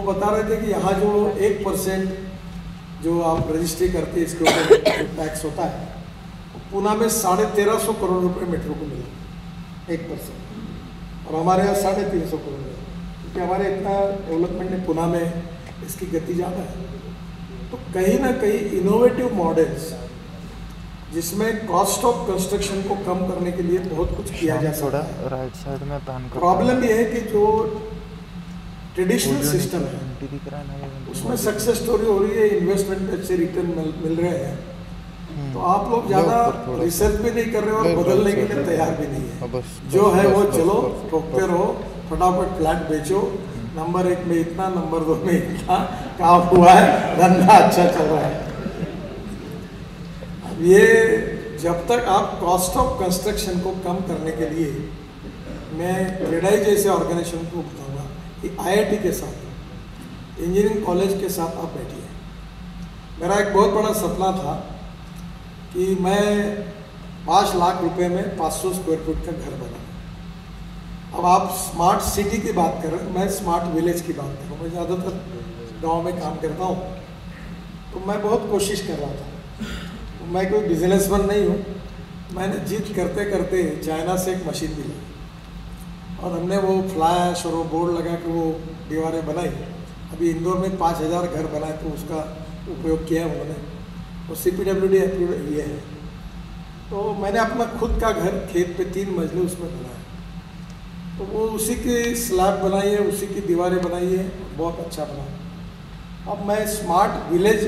वो बता रहे थे कि यहाँ जो 1% जो आप रजिस्ट्री करते हैं इसके ऊपर टैक्स होता है, पूना में 1350 करोड़ रुपए मेट्रो को मिला 1%, और हमारे यहाँ 350 करोड़ है, क्योंकि हमारे इतना डेवलपमेंट है पुना में, इसकी गति ज़्यादा है। तो कहीं ना कहीं इनोवेटिव मॉडल्स जिसमें कॉस्ट ऑफ कंस्ट्रक्शन को कम करने के लिए बहुत कुछ किया जा सकता है। राइट साइड में पैन कर। प्रॉब्लम ये है कि जो ट्रेडिशनल सिस्टम है उसमें सक्सेस स्टोरी हो रही है, इन्वेस्टमेंट पे अच्छे रिटर्न मिल रहे हैं, तो आप लोग ज़्यादा रिसर्च भी नहीं कर रहे और बदलने के लिए तैयार भी नहीं है। जो है वो चलो ठोकते रहो, फटाफट फ्लैट बेचो, नंबर 1 में इतना, नंबर 2 में इतना, काम हुआ है, धंधा अच्छा चल रहा है। अब ये जब तक आप कॉस्ट ऑफ कंस्ट्रक्शन को कम करने के लिए, मैं क्रेडाई जैसे ऑर्गेनाइजेशन को बताऊंगा कि IIT के साथ, इंजीनियरिंग कॉलेज के साथ आप बैठिए। मेरा एक बहुत बड़ा सपना था कि मैं 5 लाख रुपए में 500 स्क्वायर फुट का घर बना। अब आप स्मार्ट सिटी की बात कर रहे हैं, मैं स्मार्ट विलेज की बात कर रहा हूँ। मैं ज़्यादातर गांव में काम करता हूँ, तो मैं बहुत कोशिश कर रहा था। मैं कोई बिजनेसमैन नहीं हूँ, मैंने जिद करते करते चाइना से एक मशीन भी ली, और हमने वो फ्लैश और वो बोर्ड लगा के वो दीवारें बनाई। अभी इंदौर में 5000 घर बनाए, तो उसका उपयोग किया है उन्होंने, वो CPWD अप्रूव ये है। तो मैंने अपना खुद का घर खेत पे 3 मंजिले उसमें बनाया, तो वो उसी की स्लैब बनाई है, उसी की दीवारें बनाई है, बहुत अच्छा बना। अब मैं स्मार्ट विलेज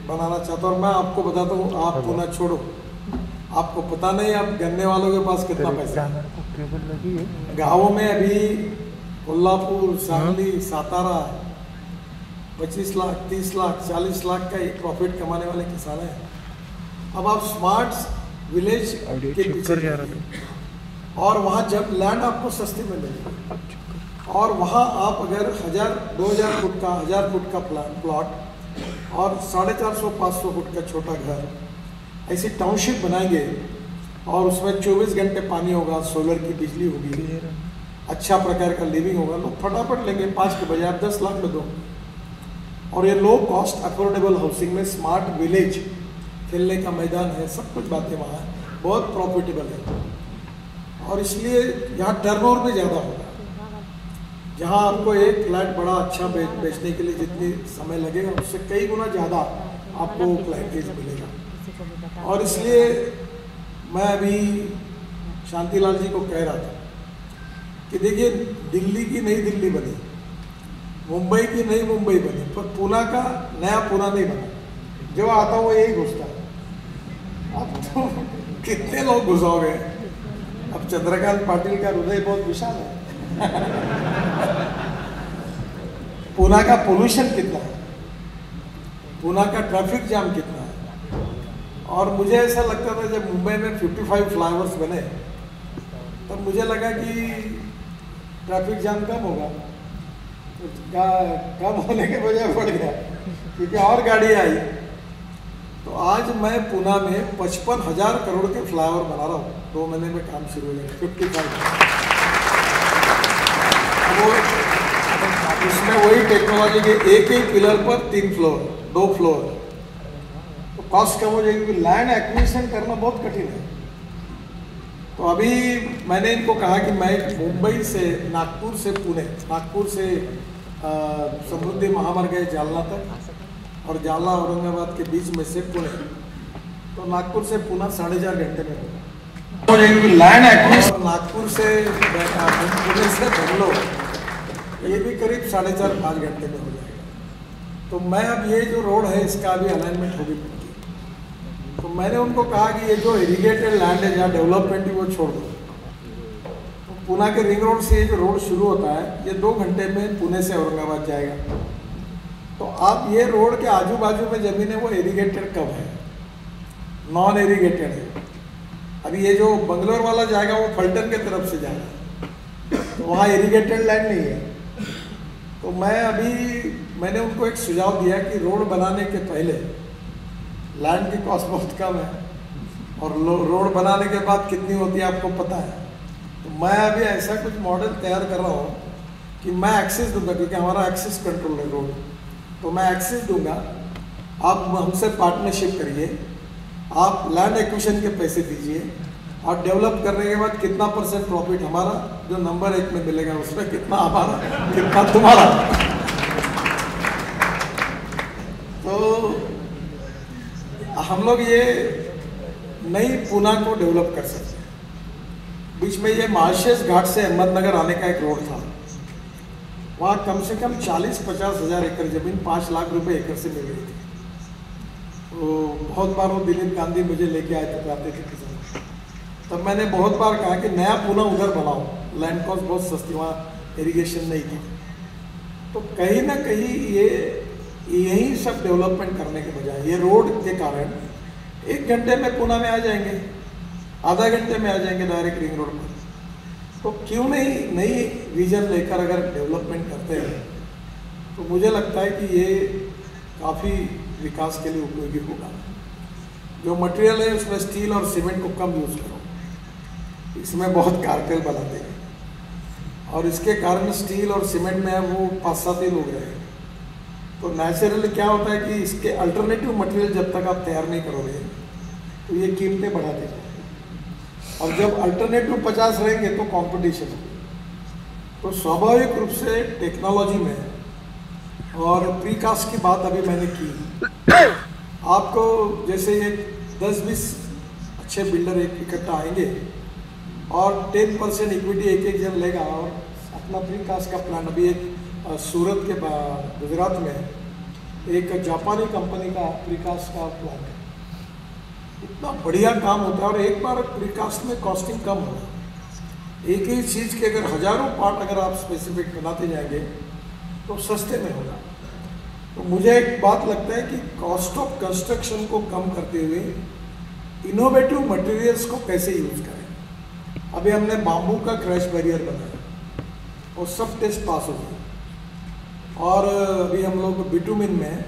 बनाना चाहता हूँ। और मैं आपको बताता हूँ, आप पुना छोड़ो, आपको पता नहीं आप गन्ने वालों के पास कितना पैसा है। गाँवों में अभी कोल्हापुर, सांगली, सातारा 25 लाख, 30 लाख, 40 लाख का एक प्रॉफिट कमाने वाले किसान हैं। अब आप स्मार्ट विलेज के पीछे, और वहाँ जब लैंड आपको सस्ती मिलेगी, और वहाँ आप अगर 1000-2000 फुट का, 1000 फुट का प्लॉट और 450-500 फुट का छोटा घर, ऐसी टाउनशिप बनाएंगे, और उसमें 24 घंटे पानी होगा, सोलर की बिजली होगी, अच्छा प्रकार का लिविंग होगा, लोग फटाफट लेंगे। 5 के बजाय आप 10 लाख में दो। और ये लो कॉस्ट अफोर्डेबल हाउसिंग में स्मार्ट विलेज, खेलने का मैदान है, सब कुछ बातें वहाँ है, बहुत प्रॉफिटेबल है। और इसलिए यहाँ टर्नओवर भी ज़्यादा होगा। जहाँ आपको एक फ्लैट बड़ा अच्छा बेचने के लिए जितनी समय लगेगा, उससे कई गुना ज़्यादा आपको क्लाइंटेज मिलेगा। और इसलिए मैं अभी शांतिलाल जी को कह रहा था कि देखिए, दिल्ली की नई दिल्ली बनी, मुंबई की नई मुंबई बनी, पर पुना का नया पुना नहीं बना। जो आता वो यही घुसता है। अब तो कितने लोग घुसाओगे? अब चंद्रकांत पाटिल का हृदय बहुत विशाल है। पुना का पोल्यूशन कितना है, पुना का ट्रैफिक जाम कितना है। और मुझे ऐसा लगता था जब मुंबई में 55 फ्लाईओवर्स बने, तब मुझे लगा कि ट्रैफिक जाम कम होगा, कम होने के बजाय बढ़ गया, क्योंकि और गाड़ी आई। तो आज मैं पुना में 55,000 करोड़ के फ्लाईओवर बना रहा हूँ। 2 महीने में काम शुरू हो जाएगा। 55 वो उसमें वही टेक्नोलॉजी के एक ही पिलर पर 3 फ्लोर, 2 फ्लोर, तो कॉस्ट कम हो जाएगी। लैंड एक्विजिशन करना बहुत कठिन है। तो अभी मैंने इनको कहा कि मैं मुंबई से, नागपुर से पुणे, नागपुर से समृद्धि महामार्ग है जालना तक, और जालना औरंगाबाद के बीच में से पुणे, तो नागपुर से पुणे 4.5 घंटे में होगा। लैंड एक्विजिशन नागपुर से, पुणे से बेंगलोर, ये भी करीब 4.5-5 घंटे में हो जाएगा। तो मैं अब ये जो रोड है इसका अभी अलाइनमेंट होगी। तो मैंने उनको कहा कि ये जो इरिगेटेड लैंड है जहाँ डेवलपमेंट है वो छोड़ दो। तो पुणे के रिंग रोड से ये जो रोड शुरू होता है, ये 2 घंटे में पुणे से औरंगाबाद जाएगा। तो आप ये रोड के आजू बाजू में जमीन है वो इरिगेटेड कब है, नॉन इरिगेटेड है। अभी ये जो बंगलोर वाला जाएगा वो फल्टन के तरफ से जाएगा, तो वहाँ इरिगेटेड लैंड नहीं है। तो मैंने उनको एक सुझाव दिया कि रोड बनाने के पहले लैंड की कॉस्ट बहुत कम है, और रोड बनाने के बाद कितनी होती है आपको पता है। तो मैं अभी ऐसा कुछ मॉडल तैयार कर रहा हूँ कि मैं एक्सेस दूंगा, क्योंकि हमारा एक्सेस कंट्रोल है रोड, तो मैं एक्सेस दूंगा, आप हमसे पार्टनरशिप करिए, आप लैंड एक्विजिशन के पैसे दीजिए, और डेवलप करने के बाद कितना % प्रॉफिट हमारा जो नंबर 1 में मिलेगा उसमें कितना हमारा कितना तुम्हारा। तो हम लोग ये नई पूना को डेवलप कर सकते हैं। बीच में ये मार्शेस घाट से अहमदनगर आने का एक रोड था, वहाँ कम से कम 40-50 हज़ार एकड़ जमीन 5 लाख रुपए एकड़ से मिल रही थी। तो बहुत बार वो दिलीप गांधी मुझे लेके आए थे, आते थे किसान, तब मैंने बहुत बार कहा कि नया पूना उधर बनाओ, लैंड कॉस्ट बहुत सस्ती, वहाँ इरिगेशन नहीं था। तो कहीं ना कहीं ये यही सब डेवलपमेंट करने के बजाय ये रोड के कारण 1 घंटे में पूना में आ जाएंगे, आधा घंटे में आ जाएंगे डायरेक्ट रिंग रोड पर। तो क्यों नहीं नई विजन लेकर अगर डेवलपमेंट करते हैं तो मुझे लगता है कि ये काफ़ी विकास के लिए उपयोगी होगा। जो मटेरियल है उसमें स्टील और सीमेंट को कम यूज़ करो, इसमें बहुत कारपेल बनाते हैं, और इसके कारण स्टील और सीमेंट में वो 5-7 ही लोग रहे। तो नेचुरली क्या होता है कि इसके अल्टरनेटिव मटेरियल जब तक आप तैयार नहीं करोगे तो ये कीमतें बढ़ाते जाएंगे, और जब अल्टरनेटिव 50 रहेंगे तो कंपटीशन होगी। तो स्वाभाविक रूप से टेक्नोलॉजी में, और प्रीकास्ट की बात अभी मैंने की, आपको जैसे ये 10-20 अच्छे बिल्डर इकट्ठा आएंगे और 10% इक्विटी एक जन लेगा और अपना प्रीकास्ट का प्लान, अभी एक सूरत के गुजरात में एक जापानी कंपनी का प्रीकास्ट का प्लान है, इतना बढ़िया काम होता है, और एक बार प्रीकास्ट में कॉस्टिंग कम होगा। एक ही चीज़ के अगर हज़ारों पार्ट अगर आप स्पेसिफिक बनाते जाएंगे तो सस्ते में होगा। तो मुझे एक बात लगता है कि कॉस्ट ऑफ कंस्ट्रक्शन को कम करते हुए इनोवेटिव मटेरियल्स को कैसे यूज करें। अभी हमने बाम्बू का क्रैश बैरियर बनाया और सब टेस्ट पास हो गए, और अभी हम लोग बिटुमिन में,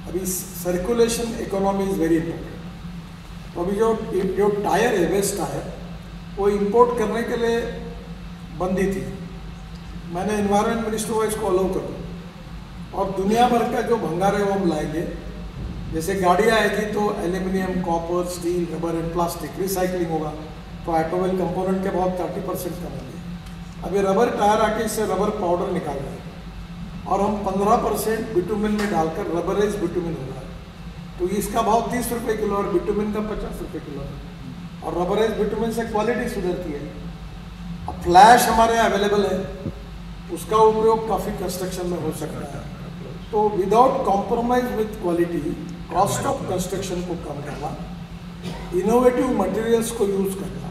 अभी circulation economy is very important. तो अभी जो टायर है, वेस्ट टायर, वो इंपोर्ट करने के लिए बंदी थी। मैंने एनवायरनमेंट मिनिस्टर को इसको अलाउ कर दूँ, और दुनिया भर का जो भंगार है वो हम लाएंगे। जैसे गाड़ियाँ आएगी तो aluminium, copper, steel, rubber and plastic recycling होगा, तो ऑटोमोबाइल कंपोनेंट के बहुत 30% कम होंगे। अभी रबर टायर आके इससे रबर पाउडर निकाल रहे हैं, और हम 15% बिटुमिन में डालकर रबरेज बिटुमिन हो रहा है। तो इसका भाव 30 रुपये किलो और बिटुमिन का 50 रुपये किलो है, और रबरेज बिटुमिन से क्वालिटी सुधरती है। अब फ्लैश हमारे यहाँ अवेलेबल है, उसका उपयोग काफ़ी कंस्ट्रक्शन में हो सकता है। तो without compromise with quality, cost of construction को कम करना, इनोवेटिव मटेरियल्स को यूज करना,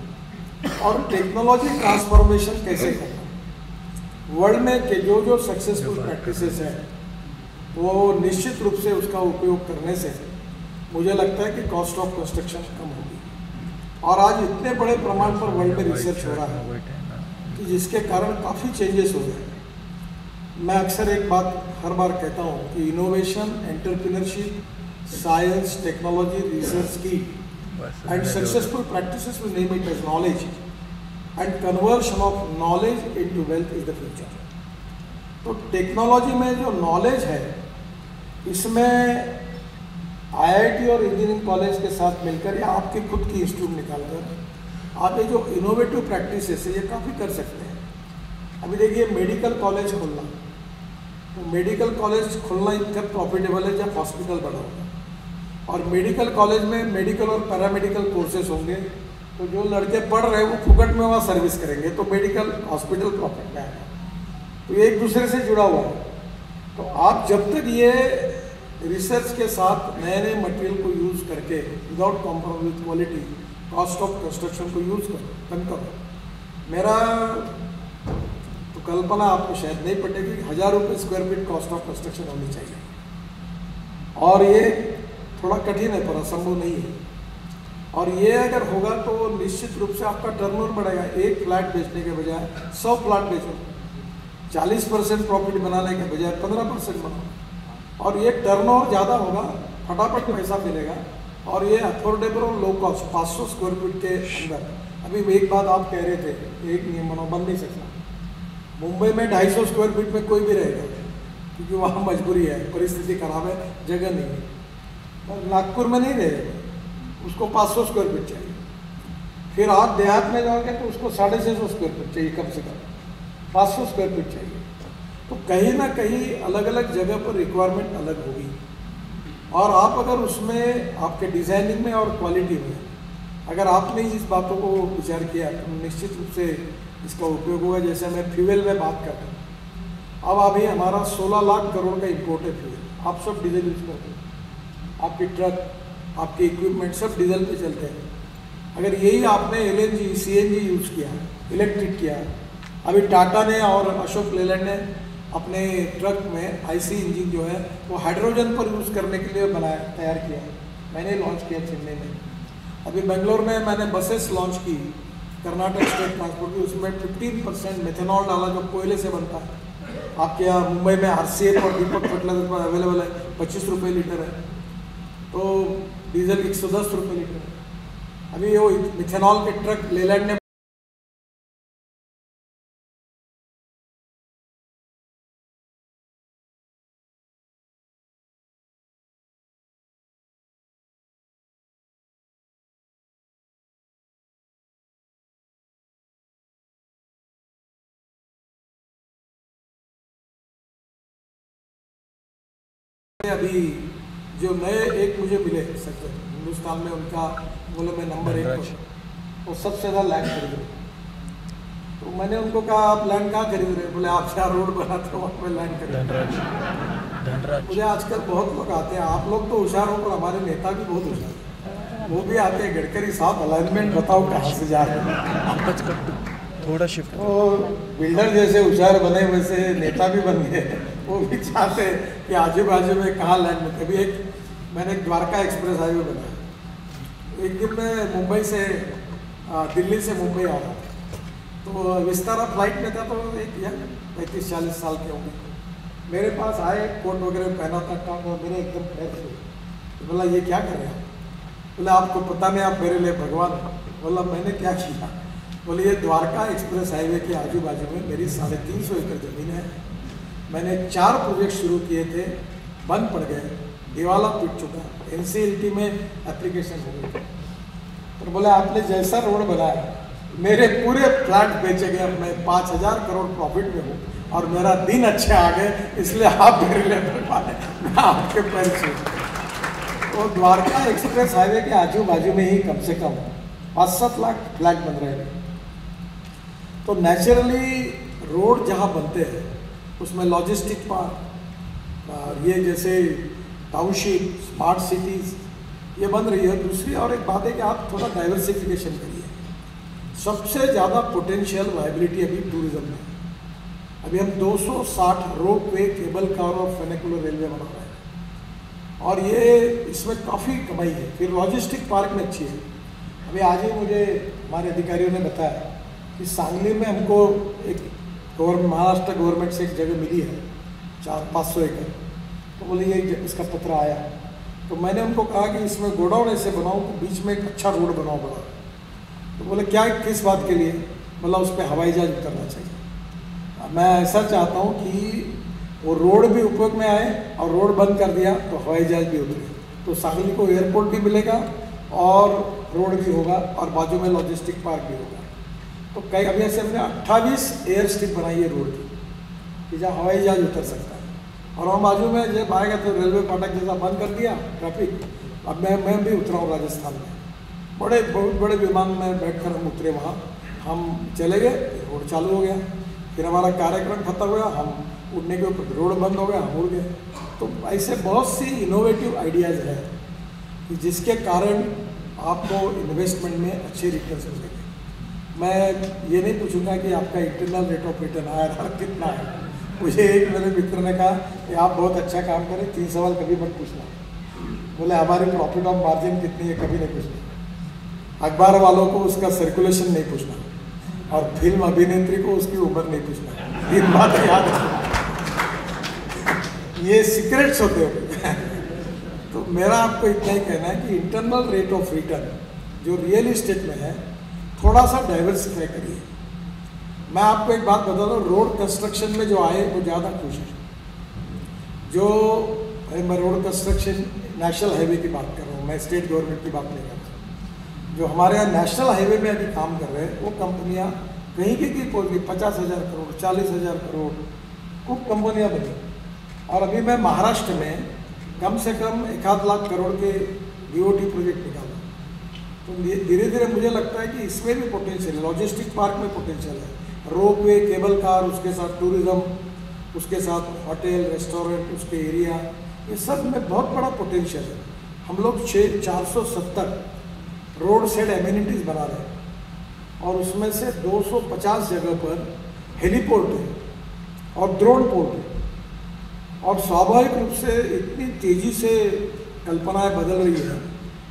और टेक्नोलॉजी ट्रांसफॉर्मेशन कैसे करना। वर्ल्ड में के जो सक्सेसफुल प्रैक्टिसेस हैं वो निश्चित रूप से उसका उपयोग करने से मुझे लगता है कि कॉस्ट ऑफ कंस्ट्रक्शन कम होगी। और आज इतने बड़े प्रमाण पर वर्ल्ड में रिसर्च हो रहा है कि जिसके कारण काफ़ी चेंजेस हो गए। मैं अक्सर एक बात हर बार कहता हूँ कि innovation, entrepreneurship, science, technology, research की and successful practices will name it as knowledge, and conversion of knowledge into wealth is the future. तो टेक्नोलॉजी में जो नॉलेज है, इसमें आईआईटी और इंजीनियरिंग कॉलेज के साथ मिलकर या आपके खुद की इंस्टीट्यूट निकालकर आप ये जो इनोवेटिव प्रैक्टिसेस है ये काफ़ी कर सकते हैं। अभी देखिए मेडिकल कॉलेज खोलना, तो मेडिकल कॉलेज खोलना इतना प्रॉफिटेबल है जब हॉस्पिटल बड़ा होगा, और मेडिकल कॉलेज में मेडिकल और पैरामेडिकल कोर्सेज होंगे, तो जो लड़के पढ़ रहे हैं वो फुकट में वहाँ सर्विस करेंगे, तो मेडिकल हॉस्पिटल प्रॉफिट में आएगा। तो ये एक दूसरे से जुड़ा हुआ है। तो आप जब तक ये रिसर्च के साथ नए नए मटेरियल को यूज़ करके without compromise with quality cost of construction को यूज़ करो, कम करो। मेरा तो कल्पना आपको शायद नहीं पटेगी, 1000 रुपये square feet cost of construction होनी चाहिए, और ये थोड़ा कठिन है पर असंभव नहीं है। और ये अगर होगा तो निश्चित रूप से आपका टर्नओवर बढ़ेगा। एक फ्लैट बेचने के बजाय 100 फ्लैट बेचो, 40% प्रॉफिट बनाने के बजाय 15% बनाओ, और ये टर्नओवर ज़्यादा होगा, फटाफट पैसा मिलेगा, और ये अफोर्डेबल और लो कॉस्ट 500 स्क्वायर फीट के अंदर। अभी एक बात आप कह रहे थे, एक नियम बन नहीं सकता, मुंबई में 250 स्क्वायर फीट में कोई भी रहेगा, क्योंकि वहाँ मजबूरी है, परिस्थिति खराब है, जगह नहीं है। पर नागपुर में नहीं रहेगा, उसको 500 स्क्वायर फीट चाहिए। फिर आप देहात में जाओगे तो उसको 650 स्क्वायर फीट चाहिए, कम से कम 500 स्क्वायर फीट चाहिए। तो कहीं ना कहीं अलग अलग जगह पर रिक्वायरमेंट अलग होगी, और आप अगर उसमें आपके डिज़ाइनिंग में और क्वालिटी में अगर आपने इस बातों को विचार किया तो निश्चित रूप से इसका उपयोग होगा। जैसे मैं फ्यूल में बात करता हूँ, अब अभी हमारा 16 लाख करोड़ का इम्पोर्ट है फ्यूल, आप सब डीजल यूज़ करते हैं, आपकी ट्रक, आपके इक्विपमेंट सब डीजल पे चलते हैं। अगर यही आपने LNG CNG यूज़ किया, इलेक्ट्रिक किया, अभी टाटा ने और अशोक लेलैंड ने अपने ट्रक में IC इंजन जो है वो हाइड्रोजन पर यूज़ करने के लिए तैयार किया, मैंने लॉन्च किया चेन्नई में। अभी बेंगलोर में मैंने बसेस लॉन्च की, कर्नाटक स्टेट ट्रांसपोर्ट की, उसमें 15% मेथेनॉल डाला जो कोयले से बनता है। आपके यहाँ मुंबई में RCL और दीपक फर्टिलाइजर पर अवेलेबल है, 25 रुपये लीटर है, तो डीजल 110 रुपये लीटर है। अभी वो मिथेनॉल के ट्रक लेलैंड ने अभी जो नए एक मुझे मिले सेक्टर हिंदुस्तान में, उनका बोले मैं नंबर 1 पर, वो सबसे ज़्यादा लैंड खरीद रहे। तो मैंने उनको कहा आप लैंड कहाँ खरीद रहे हैं? बोले आप क्या रोड बनाते हो वहाँ पे लैंड खरीद रहे। मुझे आजकल बहुत लोग आते हैं, आप लोग तो होशियार हो पर हमारे नेता भी बहुत होशियार हैं, वो भी आते हैं, गडकरी साहब अलाइनमेंट बताओ कहाँ से जा रहे हैं। थोड़ा शिफ्ट, वो बिल्डर जैसे होशियार बने वैसे नेता भी बन गए, वो भी चाहते हैं कि आजू बाजू में कहाँ लैंड में। कभी मैंने द्वारका एक्सप्रेस हाईवे बनाया, एक दिन मैं मुंबई से दिल्ली से मुंबई आ रहा था, तो विस्तारा फ्लाइट में था, तो एक यंग 35-40 साल के होंगे मेरे पास आए, कोट वगैरह पहना था, काम और मेरे एकदम पैर से, तो बोला ये क्या कर रहे हैं? बोला आपको पता नहीं, आप मेरे लिए भगवान हो। बोला मैंने क्या किया? बोले ये द्वारका एक्सप्रेस हाईवे के आजू बाजू में मेरी 350 एकड़ ज़मीन है, मैंने 4 प्रोजेक्ट शुरू किए थे, बंद पड़ गए, दिवाला पिट चुका, NCLT में एप्लीकेशन हो गई। तो बोले आपने जैसा रोड बनाया, मेरे पूरे फ्लैट बेचे गए, मैं 5000 करोड़ प्रॉफिट में हूँ और मेरा दिन अच्छे आ गए, इसलिए आप मेरे लिए भगवान है, मैं आपके पैर छू। तो द्वारका एक्सप्रेस हाईवे के आजू बाजू में ही कम से कम 5-7 लाख फ्लैट बन रहे हैं। तो नेचुरली रोड जहाँ बनते हैं उसमें लॉजिस्टिक पार्क और ये जैसे टाउनशिप, स्मार्ट सिटीज़ ये बन रही है। दूसरी और एक बात है कि आप थोड़ा डाइवर्सिफिकेशन करिए। सबसे ज़्यादा पोटेंशियल वायबिलिटी अभी टूरिज्म में है। अभी हम 260 रोप वे, केबल कार और फेनिकुलर रेलवे बना रहे हैं और ये इसमें काफ़ी कमाई है। फिर लॉजिस्टिक पार्क में अच्छी है। अभी आज ही मुझे हमारे अधिकारियों ने बताया कि सांगली में हमको एक महाराष्ट्र गवर्नमेंट से एक जगह मिली है 400-500 एकड़। तो बोले ये इसका पत्र आया, तो मैंने उनको कहा कि इसमें गोडाउन ऐसे बनाओ कि बीच में एक अच्छा रोड बनाओ बड़ा। तो बोले क्या, किस बात के लिए? मतलब उस पर हवाई जहाज उतरना चाहिए। मैं ऐसा चाहता हूँ कि वो रोड भी उपयोग में आए और रोड बंद कर दिया तो हवाई जहाज भी उतरे, तो सांगली को एयरपोर्ट भी मिलेगा और रोड भी होगा और बाजू में लॉजिस्टिक पार्क भी होगा। तो कई अभी ऐसे हमने 28 एयर स्ट्रिप बनाई है रोड की कि जहाँ हवाई जहाज उतर सकता है। और हम बाजू में जब आएगा तो रेलवे फाटक जैसा बंद कर दिया ट्रैफिक। अब मैं भी उतरा हूँ राजस्थान में, बहुत बड़े विमान में बैठकर हम उतरे, वहाँ हम चले गए, रोड चालू हो गया। फिर हमारा कार्यक्रम खत्म हुआ, हम उड़ने के ऊपर रोड बंद हो गया, हम उड़ गए। तो ऐसे बहुत सी इनोवेटिव आइडियाज़ हैं कि जिसके कारण आपको इन्वेस्टमेंट में अच्छे रिटर्न्स मिलेंगे। मैं ये नहीं पूछूंगा कि आपका internal rate of return IRR कितना है। मुझे एक मेरे मित्र ने कहा कि आप बहुत अच्छा काम करें, 3 सवाल कभी मत पूछना। बोले हमारी प्रॉफिट ऑफ मार्जिन कितनी है कभी नहीं पूछना, अखबार वालों को उसका सर्कुलेशन नहीं पूछना और फिल्म अभिनेत्री को उसकी उम्र नहीं पूछना। ये बात याद रखना, ये सीक्रेट्स होते हैं। तो मेरा आपको इतना ही कहना है कि इंटरनल रेट ऑफ रिटर्न जो रियल इस्टेट में है थोड़ा सा डाइवर्सिफाई करिए। मैं आपको एक बात बता दूँ, रोड कंस्ट्रक्शन में जो आए वो ज़्यादा खुश है। जो मैं रोड कंस्ट्रक्शन नेशनल हाईवे की बात कर रहा हूँ, मैं स्टेट गवर्नमेंट की बात नहीं कर रहा। जो हमारे यहाँ नेशनल हाईवे में अभी काम कर रहे हैं वो कंपनियाँ कहीं की पहुँच गई, 50,000 करोड़, 40,000 करोड़ खूब कंपनियाँ बनी। और अभी मैं महाराष्ट्र में कम से कम 1-8 लाख करोड़ के BOT प्रोजेक्ट निकाला। तो धीरे धीरे मुझे लगता है कि इसमें भी पोटेंशियल है, लॉजिस्टिक पार्क में पोटेंशियल है, रोपवे, केबल कार, उसके साथ टूरिज़्म, उसके साथ होटल, रेस्टोरेंट, उसके एरिया, ये सब में बहुत बड़ा पोटेंशियल है। हम लोग 470 रोड साइड एमिनिटीज़ बना रहे हैं और उसमें से 250 जगह पर हेलीपोर्ट है और ड्रोन पोर्ट है। और स्वाभाविक रूप से इतनी तेज़ी से कल्पनाएं बदल रही है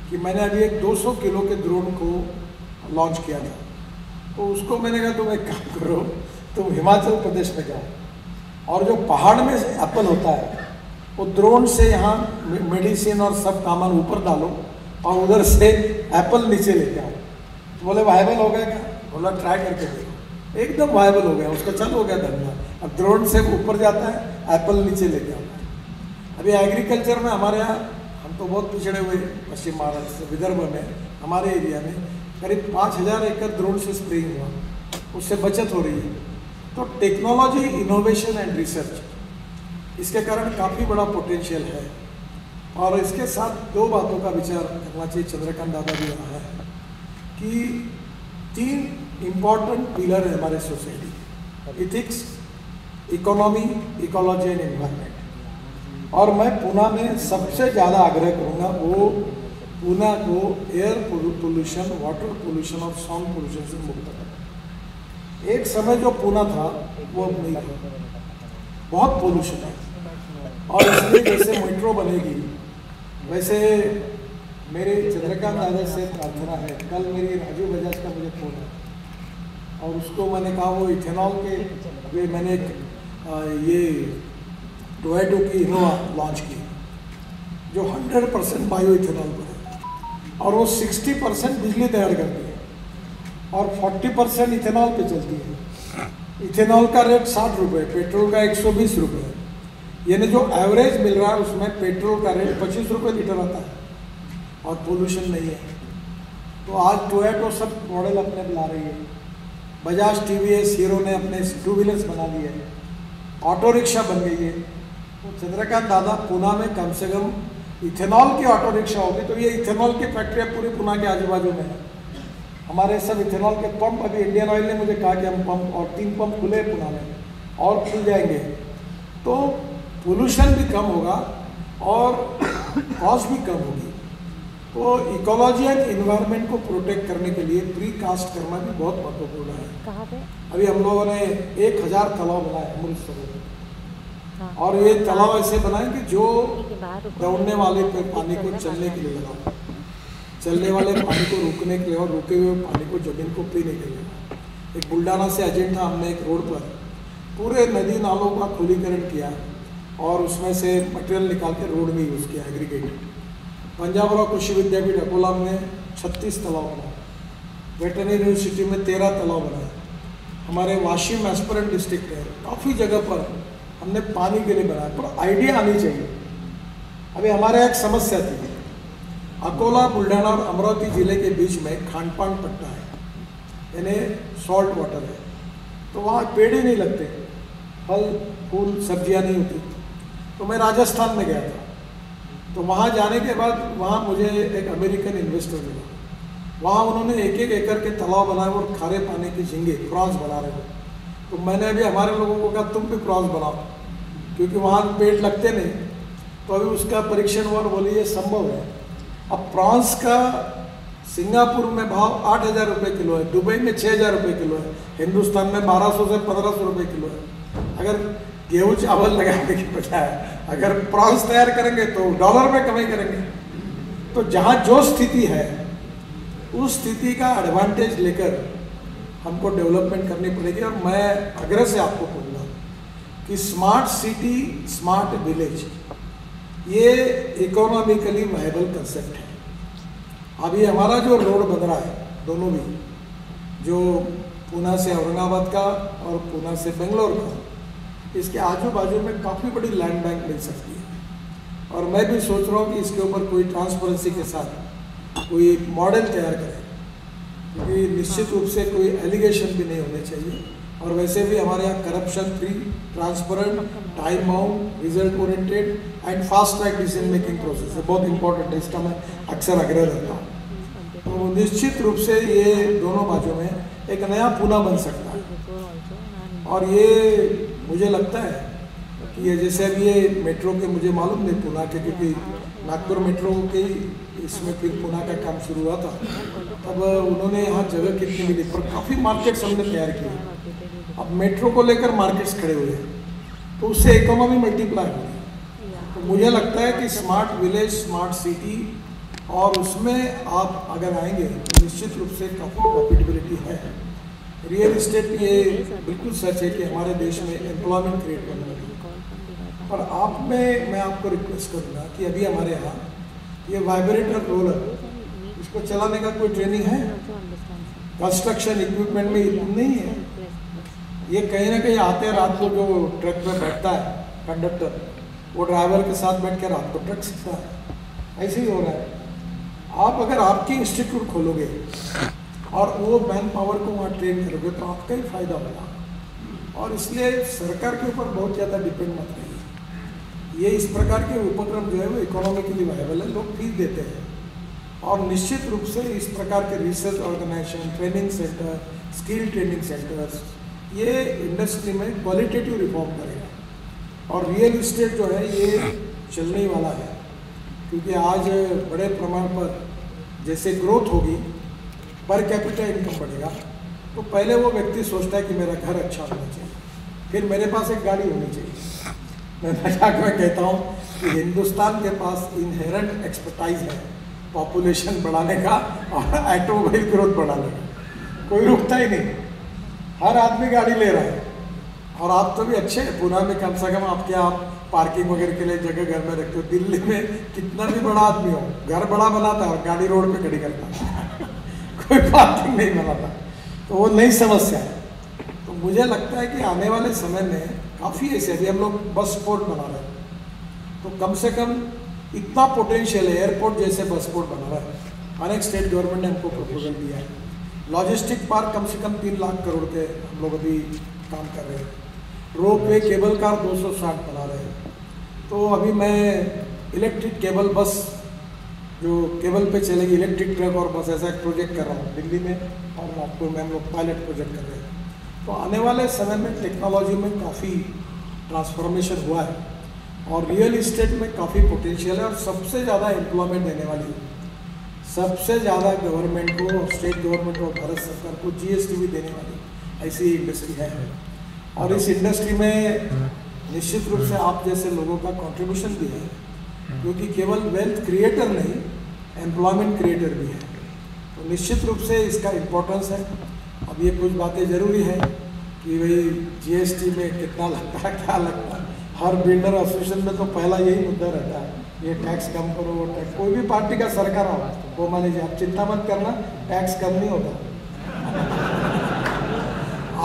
कि मैंने अभी एक 200 किलो के ड्रोन को लॉन्च किया था। तो उसको मैंने कहा तुम एक काम करो, तुम हिमाचल प्रदेश में जाओ और जो पहाड़ में एप्पल होता है वो ड्रोन से यहाँ मेडिसिन और सब सामान ऊपर डालो और उधर से एप्पल नीचे लेके आओ। तो बोले वायबल हो गया क्या? बोला ट्राई करके देखो। एकदम वायबल हो गया, उसका चल हो गया धंधा। अब ड्रोन से ऊपर जाता है, एप्पल नीचे लेके आता है। अभी एग्रीकल्चर में हमारे यहाँ, हम तो बहुत पिछड़े हुए पश्चिम महाराष्ट्र विदर्भ में, हमारे एरिया में करीब 5,000 एकड़ ड्रोन से स्प्रेइंग हुआ, उससे बचत हो रही है। तो टेक्नोलॉजी, इनोवेशन एंड रिसर्च, इसके कारण काफ़ी बड़ा पोटेंशियल है। और इसके साथ 2 बातों का विचार करना चाहिए, चंद्रकांत दादा भी रहा है कि 3 इम्पॉर्टेंट पिलर है हमारे society, ethics, economy, ecology and environment. और मैं पूना में सबसे ज़्यादा आग्रह करूँगा वो पूना को एयर पोल्यूशन, वाटर पोल्यूशन और साउंड पोल्यूशन से मुक्त करें। एक समय जो पूना था वो अब नहीं था, बहुत पोल्यूशन है। और इसलिए जैसे मेट्रो बनेगी वैसे मेरे चंद्रकांत दादा से प्रार्थना है, कल मेरी राजू बजाज का मुझे फोन है और उसको मैंने कहा वो इथेनॉल के, अभी मैंने ये टोयोटो की इनोवा लॉन्च की जो 100% बायो इथेनॉल पर है और वो 60% बिजली तैयार करती है और 40% इथेनॉल पे चलती है। इथेनॉल का रेट 60 रुपये, पेट्रोल का 120 रुपये, यानी जो एवरेज मिल रहा है उसमें पेट्रोल का रेट 25 रुपये लीटर आता है और पोल्यूशन नहीं है। तो आज टोयोटो सब मॉडल अपने ला रही है, बजाज, TVS, हीरो ने अपने 2 व्हीलर्स बना लिए हैं, ऑटो रिक्शा बन गई है। तो चंद्रकांत दादा पूना में कम से कम इथेनॉल की ऑटो रिक्शा होगी। तो ये इथेनॉल की फैक्ट्रियाँ पूरी पूना के आजू बाजू में है। हमारे सब इथेनॉल के पंप, अभी इंडियन ऑयल ने मुझे कहा कि हम पंप और 3 पंप खुले पूना में और खुल जाएंगे, तो पोल्यूशन भी कम होगा और कॉस्ट भी कम होगी। तो इकोलॉजी एंड इन्वायरमेंट को प्रोटेक्ट करने के लिए प्री कास्ट करना भी बहुत महत्वपूर्ण है। कहाँ पे? अभी हम लोगों ने 1000 तालाब बनाए अमृतसर में। हाँ। और ये तालाब ऐसे बनाए कि जो दौड़ने वाले पे पानी को चलने के लिए लगाओ, चलने वाले पानी को रुकने के लिए और रुके हुए पानी को जमीन को पीने के लिए। एक बुल्डाना से एजेंडा हमने एक रोड पर पूरे नदी नालों का खुलीकरण किया और उसमें से मटेरियल निकाल के रोड में यूज़ किया, एग्रीगेटेड। पंजाबराव कृषि विद्यापीठ अकोला में 36 तालाब बनाए, वेटरनरी यूनिवर्सिटी में 13 तालाब बनाए, हमारे वाशिम एस्पिरेंट डिस्ट्रिक्ट है, काफ़ी जगह पर हमने पानी के लिए बनाया। पर आइडिया आनी चाहिए। अभी हमारे एक समस्या थी, अकोला, बुल्ढाना और अमरावती जिले के बीच में खानपान पट्टा है, यानी सॉल्ट वाटर है, तो वहाँ पेड़ ही नहीं लगते, फल फूल सब्जियाँ नहीं होती। तो मैं राजस्थान में गया था, तो वहाँ जाने के बाद वहाँ मुझे एक अमेरिकन इन्वेस्टर मिला। वहाँ उन्होंने 1-1 एकड़ के तालाब बनाए और खारे पानी के झींगे, प्रॉन्स बना रहे थे। तो मैंने अभी हमारे लोगों को कहा तुम भी प्रॉन्स बनाओ, क्योंकि वहाँ पेड़ लगते नहीं। तो अभी उसका परीक्षण हुआ और बोले ये संभव है। अब प्रॉन्स का सिंगापुर में भाव 8,000 रुपये किलो है, दुबई में 6,000 रुपये किलो है, हिंदुस्तान में 1200 से 1,500 रुपये किलो है। अगर गेहूँ चावल लगाने के बजाय अगर प्रॉन्स तैयार करेंगे तो डॉलर में कमाई करेंगे। तो जहाँ जो स्थिति है उस स्थिति का एडवांटेज लेकर हमको डेवलपमेंट करनी पड़ेगी। और मैं आग्रह से आपको कहूँगा कि स्मार्ट सिटी, स्मार्ट विलेज, ये इकोनॉमिकली वायबल कंसेप्ट है। अभी हमारा जो रोड बन रहा है, दोनों भी, जो पूना से औरंगाबाद का और पूना से बेंगलोर का, इसके आजू बाजू में काफ़ी बड़ी लैंड बैंक मिल सकती है। और मैं भी सोच रहा हूँ कि इसके ऊपर कोई ट्रांसपेरेंसी के साथ कोई मॉडल तैयार करें, क्योंकि निश्चित रूप से कोई एलिगेशन भी नहीं होने चाहिए। और वैसे भी हमारे यहाँ corruption free, transparent, time bound, result oriented and fast track decision making process है, बहुत इंपॉर्टेंट है, इसका मैं अक्सर आग्रह रहता हूँ। तो निश्चित रूप से ये दोनों बाजू में एक नया पूना बन सकता है। और ये मुझे लगता है कि ये जैसे अभी ये मेट्रो के, मुझे मालूम नहीं पूना के, क्योंकि नागपुर मेट्रो के इसमें फिर पूना का काम शुरू हुआ था, तब उन्होंने यहाँ जगह कितनी मिली, पर काफ़ी मार्केट्स हमने तैयार किए। अब मेट्रो को लेकर मार्केट्स खड़े हुए हैं, तो उससे इकोनॉमी मल्टीप्लाई हुई। तो मुझे लगता है कि स्मार्ट विलेज, स्मार्ट सिटी, और उसमें आप अगर आएंगे तो निश्चित रूप से काफ़ी प्रॉफिटेबिलिटी है। रियल इस्टेट ये बिल्कुल सच है कि हमारे देश में एम्प्लॉयमेंट क्रिएट करने लगी, पर आप में मैं आपको रिक्वेस्ट करूँगा कि अभी हमारे यहाँ ये वाइब्रेटर रोलर, इसको चलाने का कोई ट्रेनिंग है? कंस्ट्रक्शन इक्विपमेंट में नहीं है। ये कहीं ना कहीं आते हैं रात को, जो ट्रक में बैठता है कंडक्टर, वो ड्राइवर के साथ बैठ कर रात को ट्रक सीखता है। ऐसे ही हो रहा है। आप अगर आपके इंस्टीट्यूट खोलोगे और वो मैन पावर को वहाँ ट्रेन करोगे तो आपका ही फायदा होगा। और इसलिए सरकार के ऊपर बहुत ज़्यादा डिपेंड मत रहिए। ये इस प्रकार के उपक्रम जो है वो इकोनॉमिकली वायबल है, लोग फीस देते हैं। और निश्चित रूप से इस प्रकार के research organisation, training centre, skill training centres, ये इंडस्ट्री में क्वालिटेटिव रिफॉर्म करेगा। और रियल इस्टेट जो है ये चलने वाला है, क्योंकि आज बड़े प्रमाण पर जैसे ग्रोथ होगी, पर कैपिटा इनकम बढ़ेगा, तो पहले वो व्यक्ति सोचता है कि मेरा घर अच्छा होना चाहिए, फिर मेरे पास एक गाड़ी होनी चाहिए। मैं मजाक में कहता हूँ कि हिंदुस्तान के पास इनहेरेंट एक्सपर्टाइज है पॉपुलेशन बढ़ाने का और ऑटोमोबाइल ग्रोथ बढ़ाने का। कोई रुकता ही नहीं, हर आदमी गाड़ी ले रहा है। और आप तो भी अच्छे हैं, पुणे में कम से कम आपके आप पार्किंग वगैरह के लिए जगह घर में रखते हो। दिल्ली में कितना भी बड़ा आदमी हो, घर बड़ा बनाता है और गाड़ी रोड पे खड़ी करता है कोई पार्किंग नहीं बनाता, तो वो नई समस्या है। तो मुझे लगता है कि आने वाले समय में काफ़ी ऐसे, अभी हम लोग बस पोर्ट बना रहे हैं, तो कम से कम इतना पोटेंशियल है, एयरपोर्ट जैसे बस पोर्ट बना रहा है। अनेक स्टेट गवर्नमेंट ने हमको प्रपोजल दिया है। लॉजिस्टिक पार्क कम से कम 3 लाख करोड़ के हम लोग अभी काम कर रहे हैं। रोप वे, केबल कार 260 बना रहे हैं। तो अभी मैं इलेक्ट्रिक केबल बस, जो केबल पे चलेगी, इलेक्ट्रिक ट्रक और बस, ऐसा एक प्रोजेक्ट कर रहा हूँ दिल्ली में, और नागपुर में हम लोग पायलट प्रोजेक्ट कर रहे हैं। तो आने वाले समय में टेक्नोलॉजी में काफ़ी ट्रांसफॉर्मेशन हुआ है और रियल इस्टेट में काफ़ी पोटेंशियल है। और सबसे ज़्यादा एम्प्लॉयमेंट देने वाली, सबसे ज़्यादा गवर्नमेंट को, स्टेट गवर्नमेंट और भारत सरकार को GST भी देने वाली ऐसी इंडस्ट्री है। और इस इंडस्ट्री में निश्चित रूप से आप जैसे लोगों का कंट्रीब्यूशन भी है, क्योंकि केवल वेल्थ क्रिएटर नहीं, एम्प्लॉयमेंट क्रिएटर भी है। तो निश्चित रूप से इसका इम्पोर्टेंस है। अब ये कुछ बातें ज़रूरी है कि भाई GST में कितना लगता है, क्या लगता है। हर बिल्डर एसोसिएशन में तो पहला यही मुद्दा रहता है, ये टैक्स कम करो, वो टैक्स। कोई भी पार्टी का सरकार हो वो मान लीजिए, आप चिंता मत करना, टैक्स कम नहीं होता।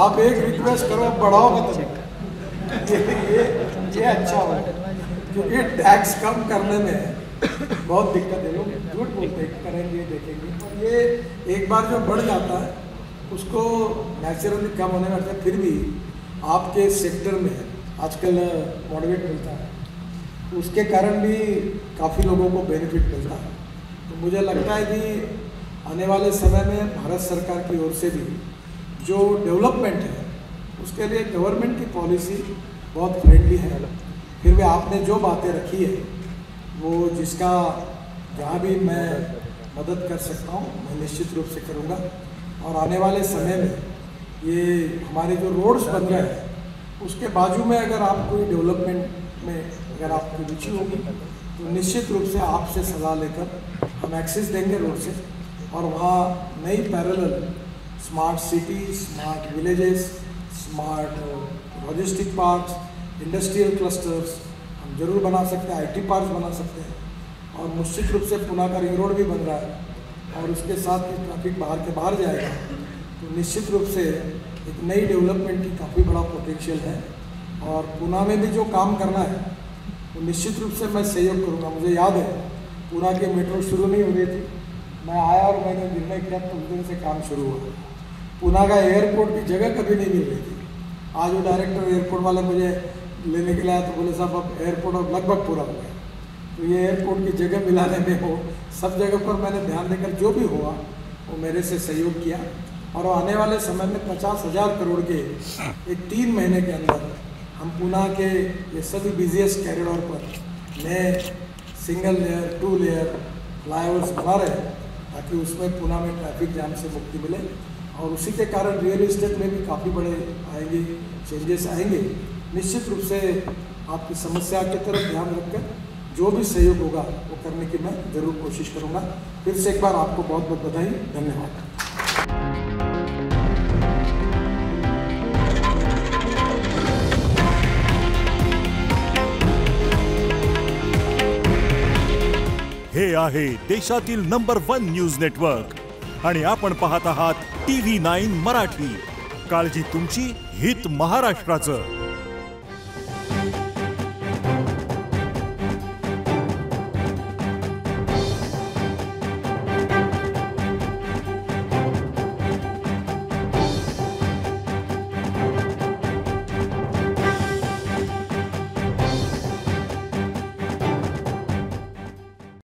आप एक रिक्वेस्ट करो, बढ़ाओ मत, ये अच्छा हो, क्योंकि टैक्स कम करने में बहुत दिक्कत है। लोग झूठ बोलते करेंगे, देखेंगे, और ये एक बार जो बढ़ जाता है उसको नेचुरली कम होने लगता है। फिर भी आपके सेक्टर में आजकल मॉडरेट मिलता है, तो उसके कारण भी काफ़ी लोगों को बेनिफिट मिलता है। तो मुझे लगता है कि आने वाले समय में भारत सरकार की ओर से भी जो डेवलपमेंट है उसके लिए गवर्नमेंट की पॉलिसी बहुत फ्रेंडली है। फिर भी आपने जो बातें रखी है वो, जिसका जहाँ भी मैं मदद कर सकता हूँ मैं निश्चित रूप से करूँगा। और आने वाले समय में ये हमारे जो रोड्स बन रहे हैं उसके बाजू में अगर आप कोई डेवलपमेंट में अगर आपकी रुचि होगी तो निश्चित रूप से आपसे सलाह लेकर हम एक्सेस देंगे रोड से, और वहाँ नई parallel smart cities, smart villages, smart logistic parks, industrial clusters हम जरूर बना सकते हैं, IT पार्क्स बना सकते हैं। और निश्चित रूप से पुणे का रिंग रोड भी बन रहा है और उसके साथ ही ट्रैफिक बाहर के बाहर जाएगा, तो निश्चित रूप से एक नई डेवलपमेंट की काफ़ी बड़ा पोटेंशियल है और पुणे में भी जो काम करना है वो निश्चित रूप से मैं सहयोग करूँगा। मुझे याद है पुणे की मेट्रो शुरू नहीं हो रही थी, मैं आया और मैंने निर्णय किया तो उस दिन से काम शुरू हुआ। पुणे का एयरपोर्ट की जगह कभी नहीं मिल रही थी। आज वो डायरेक्टर एयरपोर्ट वाले मुझे लेने के लिए आया तो बोले साहब अब एयरपोर्ट अब लगभग पूरा हो गया। तो ये एयरपोर्ट की जगह मिलाने में हो सब जगह पर मैंने ध्यान देकर जो भी हुआ वो मेरे से सहयोग किया और आने वाले समय में 50,000 करोड़ के एक 3 महीने के अंदर हम पुणे के ये सभी बिजिएस्ट कॉरिडोर पर नए सिंगल लेयर 2 लेयर फ्लाईओवर्स बना रहे हैं ताकि उसमें पुणे में ट्रैफिक जाम से मुक्ति मिले और उसी के कारण रियल इस्टेट में भी काफ़ी बड़े आएंगे चेंजेस आएंगे। निश्चित रूप से आपकी समस्या की तरफ ध्यान रखकर जो भी सहयोग होगा वो करने की मैं ज़रूर कोशिश करूँगा। फिर से एक बार आपको बहुत बहुत बधाई, धन्यवाद। हे आहे देशातील नंबर 1 न्यूज नेटवर्क आणि आपण पाहत आहात TV9 मराठी। काळजी तुमची, हित महाराष्ट्राचं।